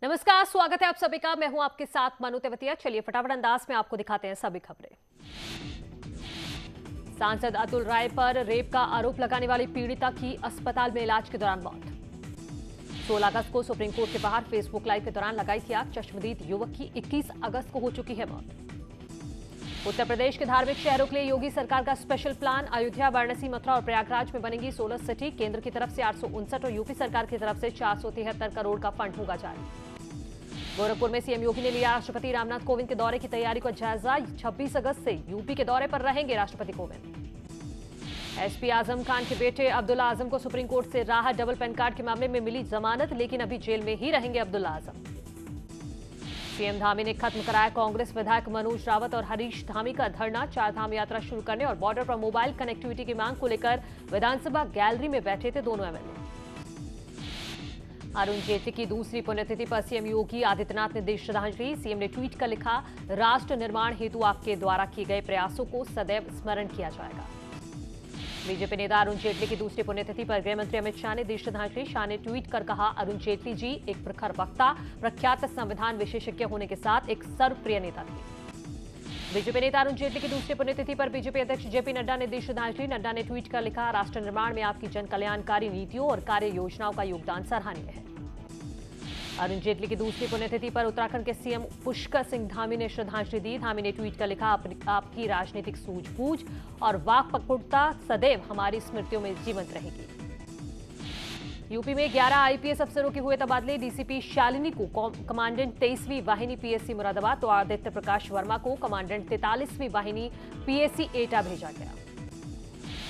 नमस्कार, स्वागत है आप सभी का। मैं हूं आपके साथ मनु तेवतिया। चलिए फटाफट अंदाज में आपको दिखाते हैं सभी खबरें। सांसद अतुल राय पर रेप का आरोप लगाने वाली पीड़िता की अस्पताल में इलाज के दौरान मौत। 16 अगस्त को सुप्रीम कोर्ट के बाहर फेसबुक लाइव के दौरान लगाई थी आग। चश्मदीद युवक की 21 अगस्त को हो चुकी है मौत। उत्तर प्रदेश के धार्मिक शहरों के लिए योगी सरकार का स्पेशल प्लान। अयोध्या, वाराणसी, मथुरा और प्रयागराज में बनेगी 16 सिटी। केंद्र की तरफ से 859 और यूपी सरकार की तरफ से 473 करोड़ का फंड होगा जारी। गोरखपुर में सीएम योगी ने लिया राष्ट्रपति रामनाथ कोविंद के दौरे की तैयारी का जायजा। 26 अगस्त से यूपी के दौरे पर रहेंगे राष्ट्रपति कोविंद। एसपी आजम खान के बेटे अब्दुल्ला आजम को सुप्रीम कोर्ट से राहत। डबल पैन कार्ड के मामले में मिली जमानत, लेकिन अभी जेल में ही रहेंगे अब्दुल्ला आजम। सीएम धामी ने खत्म कराया कांग्रेस विधायक मनोज रावत और हरीश धामी का धरना। चारधाम यात्रा शुरू करने और बॉर्डर पर मोबाइल कनेक्टिविटी की मांग को लेकर विधानसभा गैलरी में बैठे थे दोनों एमएलए। अरुण जेटली की दूसरी पुण्यतिथि पर सीएम योगी आदित्यनाथ ने दी श्रद्धांजलि। सीएम ने ट्वीट कर लिखा, राष्ट्र निर्माण हेतु आपके द्वारा किए गए प्रयासों को सदैव स्मरण किया जाएगा। बीजेपी नेता अरुण जेटली की दूसरी पुण्यतिथि पर गृह मंत्री अमित शाह ने दी श्रद्धांजलि। शाह ने ट्वीट कर कहा, अरुण जेटली जी एक प्रखर वक्ता, प्रख्यात संविधान विशेषज्ञ होने के साथ एक सर्वप्रिय नेता थे। बीजेपी नेता अरुण जेटली की दूसरी पुण्यतिथि पर बीजेपी अध्यक्ष जेपी नड्डा ने दी श्रद्धांजलि। नड्डा ने ट्वीट कर लिखा, राष्ट्र निर्माण में आपकी जन कल्याणकारी नीतियों और कार्य योजनाओं का योगदान सराहनीय है। अरुण जेटली की दूसरी पुण्यतिथि पर उत्तराखंड के सीएम पुष्कर सिंह धामी ने श्रद्धांजलि दी। धामी ने ट्वीट कर लिखा, आपकी राजनीतिक सूझबूझ और वाकपटुता सदैव हमारी स्मृतियों में जीवंत रहेगी। यूपी में 11 आईपीएस अफसरों के हुए तबादले। डीसीपी शालिनी को कमांडेंट 23वीं वाहिनी पीएससी मुरादाबाद तो आदित्य प्रकाश वर्मा को कमांडेंट 43वीं वाहिनी पीएससी एटा भेजा गया।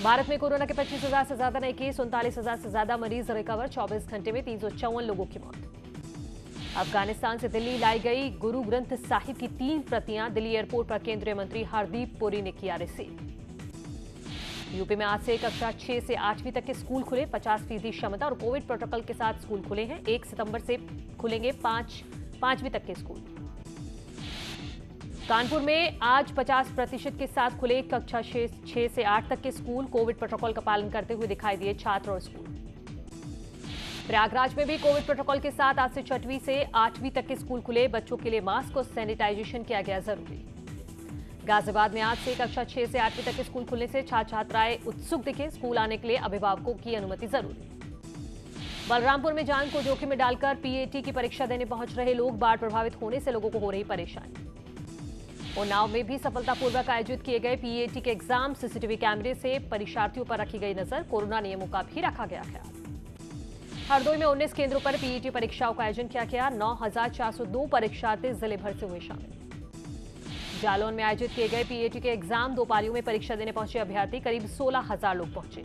भारत में कोरोना के 25,000 से ज्यादा नए केस, 39,000 से ज्यादा मरीज रिकवर। 24 घंटे में 354 लोगों की मौत। अफगानिस्तान से दिल्ली लाई गई गुरु ग्रंथ साहिब की 3 प्रतियां दिल्ली एयरपोर्ट पर केंद्रीय मंत्री हरदीप पुरी ने किया रिसीव। यूपी में आज से कक्षा 6 से 8वीं तक के स्कूल खुले। 50% क्षमता और कोविड प्रोटोकॉल के साथ स्कूल खुले हैं। 1 सितंबर से खुलेंगे 5वीं तक के स्कूल। कानपुर में आज 50% के साथ खुले कक्षा 6 से 8 तक के स्कूल। कोविड प्रोटोकॉल का पालन करते हुए दिखाई दिए छात्र और स्कूल। प्रयागराज में भी कोविड प्रोटोकॉल के साथ आज से 6वीं से 8वीं तक के स्कूल खुले। बच्चों के लिए मास्क और सैनिटाइजेशन किया गया जरूरी। गाजियाबाद में आज से कक्षा 6 से 8वीं तक के स्कूल खुलने से छात्र छात्राएं उत्सुक दिखे। स्कूल आने के लिए अभिभावकों की अनुमति जरूरी। बलरामपुर में जान को जोखिम में डालकर पीएटी की परीक्षा देने पहुंच रहे लोग। बाढ़ प्रभावित होने से लोगों को हो रही परेशानी। उन्नाव में भी सफलतापूर्वक आयोजित किए गए पीएटी के एग्जाम। सीसीटीवी कैमरे से परीक्षार्थियों पर रखी गई नजर। कोरोना नियमों का भी रखा गया ख्याल। हरदोई में 19 केंद्रों पर पीईटी परीक्षाओं का आयोजन किया गया। 9,402 परीक्षार्थी जिले भर से हुए शामिल। जालौन में आयोजित किए गए पीईटी के एग्जाम 2 पारियों में परीक्षा देने पहुंचे अभ्यर्थी। करीब 16,000 लोग पहुंचे।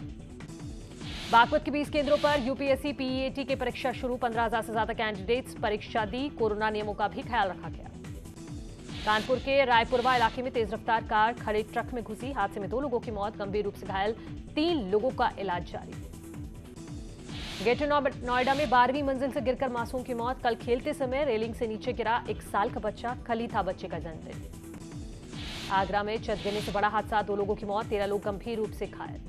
बागपत के 20 केंद्रों पर यूपीएससी पीईटी की परीक्षा शुरू। 15,000 से ज्यादा कैंडिडेट्स परीक्षा दी। कोरोना नियमों का भी ख्याल रखा गया। कानपुर के रायपुरवा इलाके में तेज रफ्तार कार खड़े ट्रक में घुसी। हादसे में 2 लोगों की मौत, गंभीर रूप से घायल 3 लोगों का इलाज जारी। ग्रेटर नोएडा में 12वीं मंजिल से गिरकर मासूम की मौत। कल खेलते समय रेलिंग से नीचे गिरा 1 साल का बच्चा। कल ही था बच्चे का जन्मदिन। आगरा में छत गिरने से बड़ा हादसा, 2 लोगों की मौत, 13 लोग गंभीर रूप से घायल।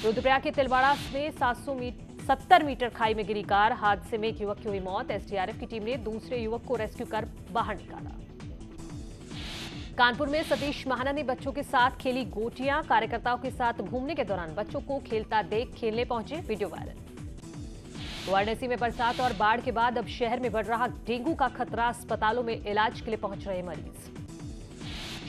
रुद्रप्रयाग के तिलवाड़ा में 70 मीटर खाई में गिरी कार। हादसे में एक युवक की हुई मौत। एसडीआरएफ की टीम ने दूसरे युवक को रेस्क्यू कर बाहर निकाला। कानपुर में सतीश महाना ने बच्चों के साथ खेली गोटियां। कार्यकर्ताओं के साथ घूमने के दौरान बच्चों को खेलता देख खेलने पहुंचे, वीडियो वायरल। वाराणसी में बरसात और बाढ़ के बाद अब शहर में बढ़ रहा डेंगू का खतरा। अस्पतालों में इलाज के लिए पहुंच रहे मरीज।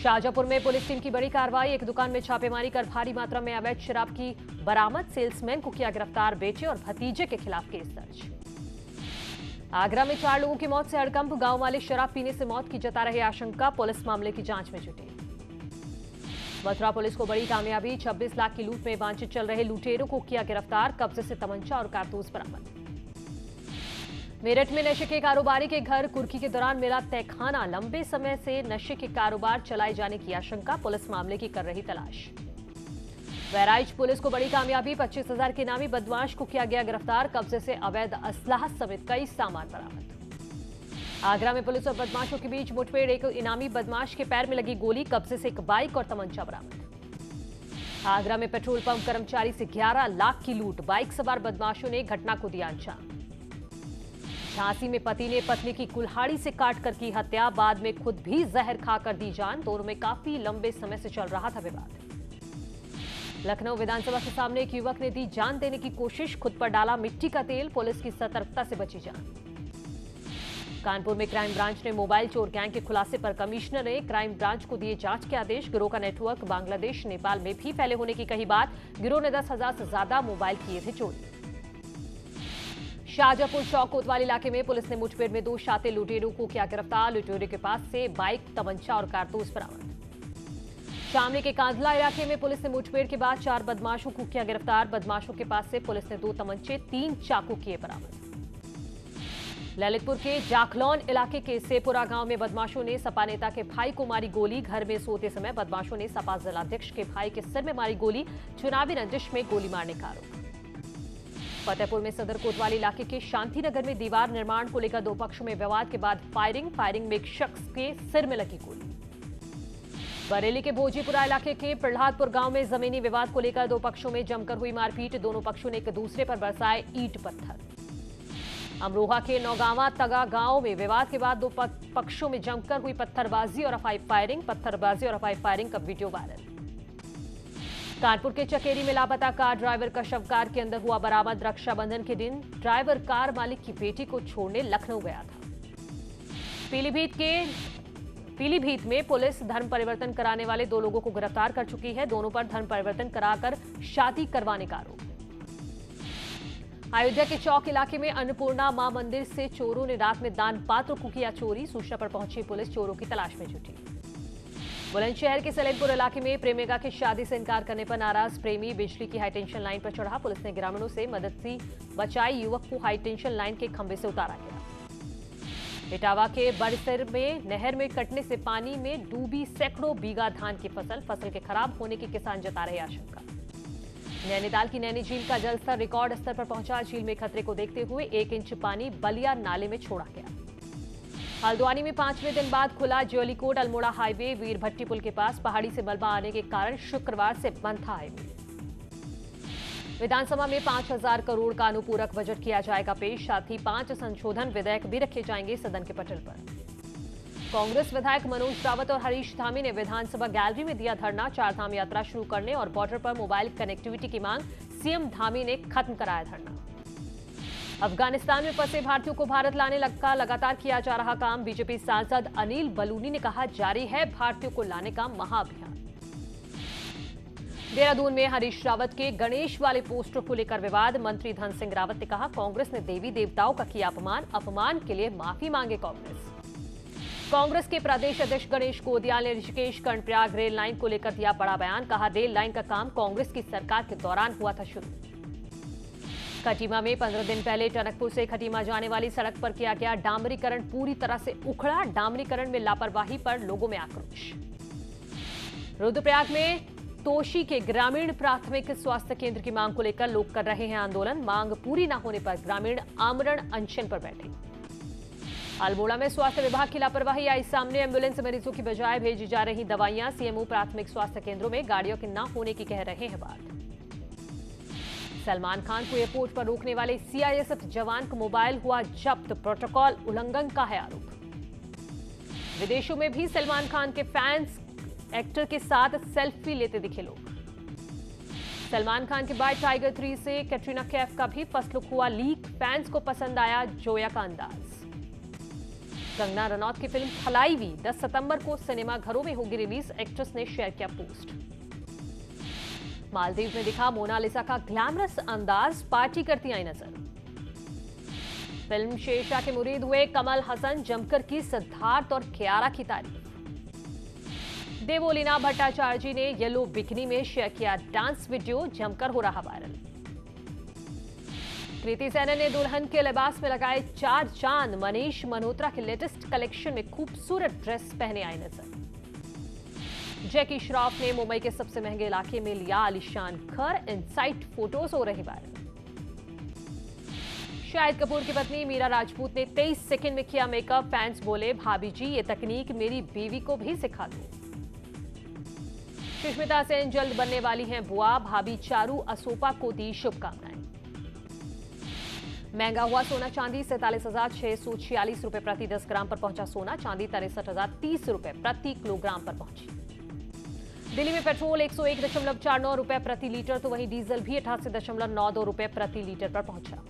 शाहजहांपुर में पुलिस टीम की बड़ी कार्रवाई। एक दुकान में छापेमारी कर भारी मात्रा में अवैध शराब की बरामद। सेल्समैन को किया गिरफ्तार। बेटे और भतीजे के खिलाफ केस दर्ज। आगरा में 4 लोगों की मौत से हड़कंप। गांव वाले शराब पीने से मौत की जता रहे आशंका। पुलिस मामले की जांच में जुटी। मथुरा पुलिस को बड़ी कामयाबी। 26 लाख की लूट में वांछित चल रहे लुटेरों को किया गिरफ्तार। कब्जे से तमंचा और कारतूस बरामद। मेरठ में नशे के कारोबारी के घर कुर्की के दौरान मिला तहखाना। लंबे समय से नशे के कारोबार चलाए जाने की आशंका। पुलिस मामले की कर रही तलाश। बहराइच पुलिस को बड़ी कामयाबी। 25,000 के इनामी बदमाश को किया गया गिरफ्तार। कब्जे से अवैध असलाह समेत कई सामान बरामद। आगरा में पुलिस और बदमाशों के बीच मुठभेड़। एक इनामी बदमाश के पैर में लगी गोली। कब्जे से एक बाइक और तमंचा बरामद। आगरा में पेट्रोल पंप कर्मचारी से 11 लाख की लूट। बाइक सवार बदमाशों ने घटना को दिया अंजाम। झांसी में पति ने पत्नी की कुल्हाड़ी से काटकर की हत्या, बाद में खुद भी जहर खाकर दी जान। दोनों में काफी लंबे समय से चल रहा था विवाद। लखनऊ विधानसभा के सामने एक युवक ने दी जान देने की कोशिश, खुद पर डाला मिट्टी का तेल, पुलिस की सतर्कता से बची जान। कानपुर में क्राइम ब्रांच ने मोबाइल चोर गैंग के खुलासे पर कमिश्नर ने क्राइम ब्रांच को दिए जांच के आदेश। गिरोह का नेटवर्क बांग्लादेश, नेपाल में भी फैले होने की कही बात। गिरोह ने 10,000 से ज्यादा मोबाइल किए थे चोरी। शाहजहांपुर चौक कोतवाली इलाके में पुलिस ने मुठभेड़ में 2 शातिर लुटेरों को किया गिरफ्तार। लुटेरों के पास से बाइक, तमंचा और कारतूस बरामद। शामली के कांधला इलाके में पुलिस ने मुठभेड़ के बाद 4 बदमाशों को किया गिरफ्तार। बदमाशों के पास से पुलिस ने 2 तमंचे, 3 चाकू किए बरामद। ललितपुर के जाखलौन इलाके के सेपुरा गांव में बदमाशों ने सपा नेता के भाई को मारी गोली। घर में सोते समय बदमाशों ने सपा जिलाध्यक्ष के भाई के सिर में मारी गोली। चुनावी रंजिश में गोली मारने का आरोप। फतेहपुर में सदर कोतवाली इलाके के शांतिनगर में दीवार निर्माण को लेकर 2 पक्षों में विवाद के बाद फायरिंग में एक शख्स के सिर में लगी गोली। बरेली के भोजीपुरा इलाके के प्रहलादपुर गांव में जमीनी विवाद को लेकर 2 पक्षों में जमकर हुई मारपीट। दोनों पक्षों ने एक दूसरे पर बरसाए ईंट पत्थर। अमरोहा के नौगांवा तगा गांव में विवाद के बाद 2 पक्षों में जमकर हुई पत्थरबाजी और हवाई फायरिंग का वीडियो वायरल। कानपुर के चकेरी में लापता कार ड्राइवर का शव कार के अंदर हुआ बरामद। रक्षाबंधन के दिन ड्राइवर कार मालिक की बेटी को छोड़ने लखनऊ गया था। पीलीभीत में पुलिस धर्म परिवर्तन कराने वाले 2 लोगों को गिरफ्तार कर चुकी है। दोनों पर धर्म परिवर्तन कराकर शादी करवाने का आरोप। अयोध्या के चौक इलाके में अन्नपूर्णा मां मंदिर से चोरों ने रात में दान पात्र को किया चोरी। सूचना पर पहुंची पुलिस चोरों की तलाश में जुटी। बुलंदशहर के सलेमपुर इलाके में प्रेमिका की शादी से इनकार करने पर नाराज प्रेमी बिजली की हाईटेंशन लाइन पर चढ़ा। पुलिस ने ग्रामीणों से मदद से बचाई। युवक को हाईटेंशन लाइन के खंभे से उतारा गया। इटावा के बड़सर में नहर में कटने से पानी में डूबी सैकड़ों बीघा धान की फसल के खराब होने की किसान जता रहे आशंका। नैनीताल की नैनी झील का जलस्तर रिकॉर्ड स्तर पर पहुंचा। झील में खतरे को देखते हुए 1 इंच पानी बलिया नाले में छोड़ा गया। हल्द्वानी में 5वें दिन बाद खुला ज्योलिकोट अल्मोड़ा हाईवे। वीरभट्टी पुल के पास पहाड़ी से मलबा आने के कारण शुक्रवार से बंद था हाईवे। विधानसभा में 5,000 करोड़ का अनुपूरक बजट किया जाएगा पेश। साथ ही 5 संशोधन विधेयक भी रखे जाएंगे सदन के पटल पर। कांग्रेस विधायक मनोज रावत और हरीश धामी ने विधानसभा गैलरी में दिया धरना। 4 धाम यात्रा शुरू करने और बॉर्डर पर मोबाइल कनेक्टिविटी की मांग। सीएम धामी ने खत्म कराया धरना। अफगानिस्तान में फंसे भारतीयों को भारत लाने का लगातार किया जा रहा काम। बीजेपी सांसद अनिल बलूनी ने कहा, जारी है भारतीयों को लाने का महाअभियान। देहरादून में हरीश रावत के गणेश वाले पोस्टर को लेकर विवाद। मंत्री धन सिंह रावत ने कहा, कांग्रेस ने देवी देवताओं का किया अपमान के लिए माफी मांगे कांग्रेस के प्रदेश अध्यक्ष गणेश गोदियाल ने ऋषिकेश कर्णप्रयाग रेल लाइन को लेकर दिया बड़ा बयान। कहा, रेल लाइन का काम कांग्रेस की सरकार के दौरान हुआ था शुरू। खटीमा में 15 दिन पहले टनकपुर से खटीमा जाने वाली सड़क पर किया गया डामरीकरण पूरी तरह से उखड़ा। डामरीकरण में लापरवाही पर लोगों में आक्रोश। रुद्रप्रयाग में तोशी के ग्रामीण प्राथमिक स्वास्थ्य केंद्र की मांग को लेकर लोग कर रहे हैं आंदोलन। मांग पूरी न होने पर ग्रामीण आमरण अनशन पर बैठे। अल्मोड़ा में स्वास्थ्य विभाग की लापरवाही आई सामने। एम्बुलेंस मरीजों की बजाय भेजी जा रही दवाइयां। सीएमओ प्राथमिक स्वास्थ्य केंद्रों में गाड़ियों के न होने की कह रहे हैं बात। सलमान खान को एयरपोर्ट पर रोकने वाले सीआईएसएफ जवान का मोबाइल हुआ जब्त। प्रोटोकॉल उल्लंघन का है आरोप। विदेशों में भी सलमान खान के फैंस एक्टर के साथ सेल्फी लेते दिखे लोग। सलमान खान के बाद टाइगर 3 से कैटरीना कैफ का भी फर्स्ट लुक हुआ लीक। फैंस को पसंद आया जोया का अंदाज। कंगना रनौत की फिल्म खलाईवी 10 सितंबर को सिनेमाघरों में होगी रिलीज। एक्ट्रेस ने शेयर किया पोस्ट। मालदीव में दिखा मोनालिसा का ग्लैमरस अंदाज। पार्टी करती आई नजर। फिल्म शेरशाह के मुरीद हुए कमल हसन। जमकर की सिद्धार्थ और कियारा की तारीफ। देवोलीना भट्टाचार्य जी ने येलो बिकनी में शेयर किया डांस वीडियो। जमकर हो रहा वायरल। कृति सेनन ने दुल्हन के लिबास में लगाए 4 चांद। मनीष मल्होत्रा के लेटेस्ट कलेक्शन में खूबसूरत ड्रेस पहने आए नजर। जैकी श्रॉफ ने मुंबई के सबसे महंगे इलाके में लिया आलीशान घर। इनसाइट फोटोज हो रही वायरल। शाहिद कपूर की पत्नी मीरा राजपूत ने 23 सेकंड में किया मेकअप। फैंस बोले, भाभी जी ये तकनीक मेरी बीवी को भी सिखा दो। सुष्मिता सेन जल्द बनने वाली हैं बुआ। भाभी चारू असोपा को दी शुभकामनाएं। महंगा हुआ सोना चांदी 47,646 रुपए प्रति 10 ग्राम पर पहुंचा सोना, चांदी 63,030 रुपए प्रति किलोग्राम पर पहुंची। दिल्ली में पेट्रोल 101.49 रुपए प्रति लीटर तो वहीं डीजल भी 88.92 रुपए प्रति लीटर पर पहुंचा।